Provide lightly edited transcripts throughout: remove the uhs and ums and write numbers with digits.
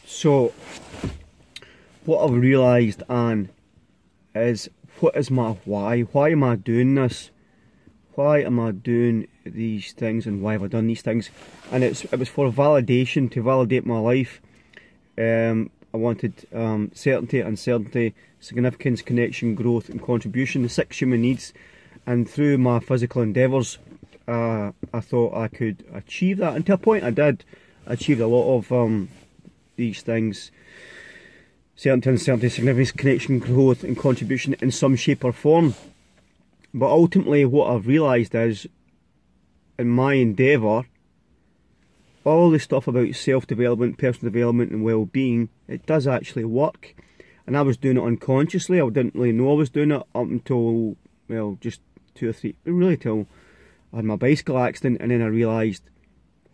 So, what I've realised, Anne, is what is my why? Why am I doing this? Why am I doing these things, and why have I done these things? And it was for validation, to validate my life. I wanted certainty, uncertainty, significance, connection, growth and contribution, the 6 human needs. And through my physical endeavours, I thought I could achieve that. And to a point I did. I achieved a lot of these things. Certainty, uncertainty, significance, connection, growth and contribution in some shape or form. But ultimately what I've realised is, in my endeavour, all the stuff about self-development, personal development and well-being, it does actually work. And I was doing it unconsciously. I didn't really know I was doing it up until, well, just 2 or 3, really till I had my bicycle accident. And then I realised,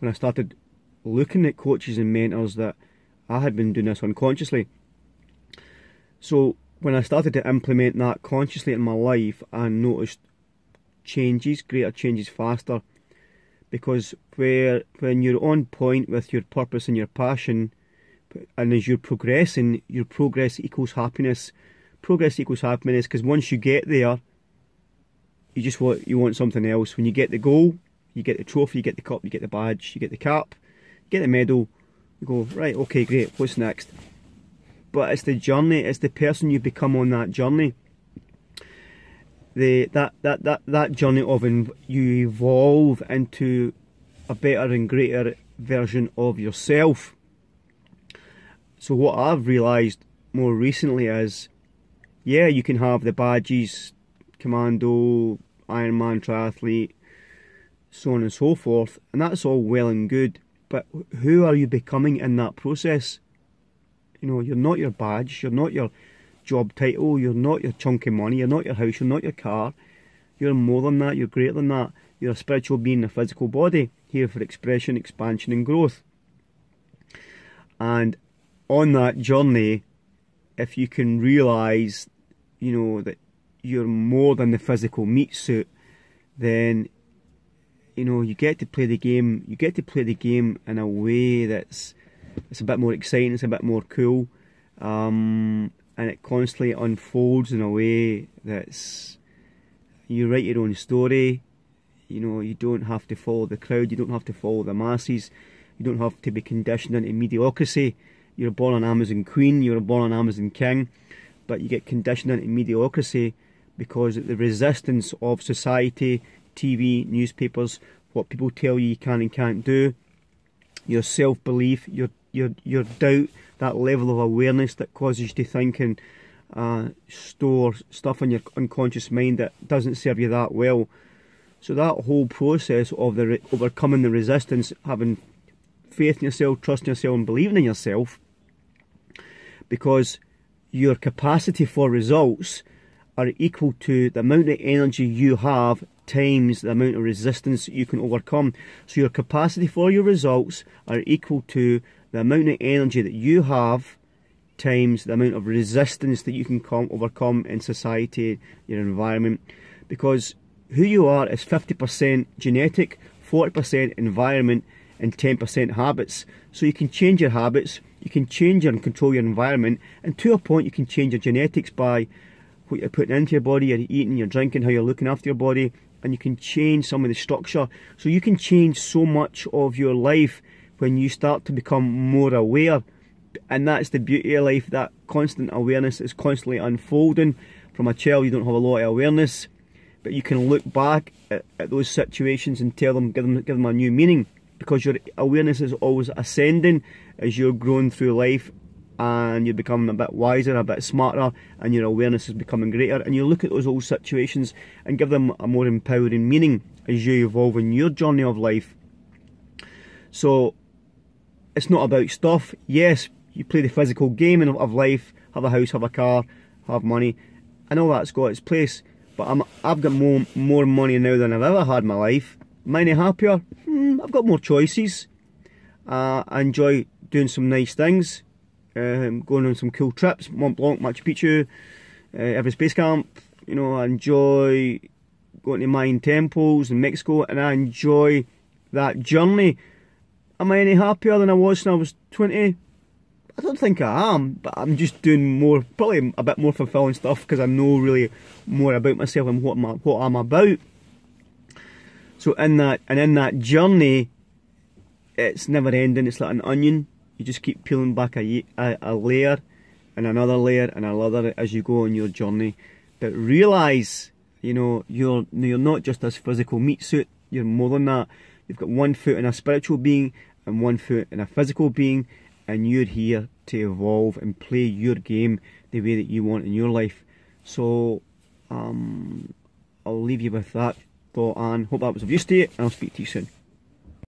when I started looking at coaches and mentors, that I had been doing this unconsciously. So when I started to implement that consciously in my life, I noticed changes, greater changes faster. Because when you're on point with your purpose and your passion, and as you're progressing, your progress equals happiness. Progress equals happiness, because once you get there, you want something else. When you get the goal, you get the trophy, you get the cup, you get the badge, you get the cap, you get the medal, you go, right, okay, great, what's next? But it's the journey, it's the person you become on that journey. That journey of you evolve into a better and greater version of yourself. So what I've realised more recently is, yeah, you can have the badges, commando, Ironman, triathlete, so on and so forth, and that's all well and good, but who are you becoming in that process? You know, you're not your badge, you're not your job title, you're not your chunk of money, you're not your house, you're not your car. You're more than that, you're greater than that. You're a spiritual being in a physical body, here for expression, expansion and growth. And on that journey, if you can realise, you know, that you're more than the physical meat suit, then, you know, you get to play the game. You get to play the game in a way it's a bit more exciting, it's a bit more cool. And it constantly unfolds in a way that's, you write your own story. You know, you don't have to follow the crowd, you don't have to follow the masses, you don't have to be conditioned into mediocrity. You're born an Amazon queen, you're born an Amazon king, but you get conditioned into mediocrity because of the resistance of society, TV, newspapers, what people tell you can and can't do, your self-belief, your doubt, that level of awareness that causes you to think and store stuff in your unconscious mind that doesn't serve you that well. So that whole process of overcoming the resistance, having faith in yourself, trusting yourself and believing in yourself, because your capacity for results are equal to the amount of energy you have times the amount of resistance you can overcome. So your capacity for your results are equal to the amount of energy that you have times the amount of resistance that you can overcome in society, your environment. Because who you are is 50% genetic, 40% environment and 10% habits. So you can change your habits, you can change and control your environment, and to a point you can change your genetics by what you're putting into your body, you're eating, you're drinking, how you're looking after your body, and you can change some of the structure. So you can change so much of your life when you start to become more aware. And that's the beauty of life, that constant awareness is constantly unfolding. From a child you don't have a lot of awareness, but you can look back at those situations and give them a new meaning, because your awareness is always ascending as you're growing through life and you're becoming a bit wiser, a bit smarter, and your awareness is becoming greater, and you look at those old situations and give them a more empowering meaning as you evolve in your journey of life. So it's not about stuff. Yes, you play the physical game of life, have a house, have a car, have money, and all that's got its place. But I've got more money now than I've ever had in my life. Am I any happier? I've got more choices. I enjoy doing some nice things, going on some cool trips, Mont Blanc, Machu Picchu, Everest Base Camp. You know, I enjoy going to Mayan temples in Mexico, and I enjoy that journey. Am I any happier than I was when I was 20? I don't think I am, but I'm just doing more, probably a bit more fulfilling stuff because I know really more about myself and what I'm about. So in that journey, it's never ending. It's like an onion. You just keep peeling back a layer and another layer and another as you go on your journey. But realise, you know, you're not just this physical meat suit. You're more than that. You've got one foot in a spiritual being and one foot in a physical being, and you're here to evolve and play your game the way that you want in your life. So I'll leave you with that thought, and hope that was of use to you, and I'll speak to you soon.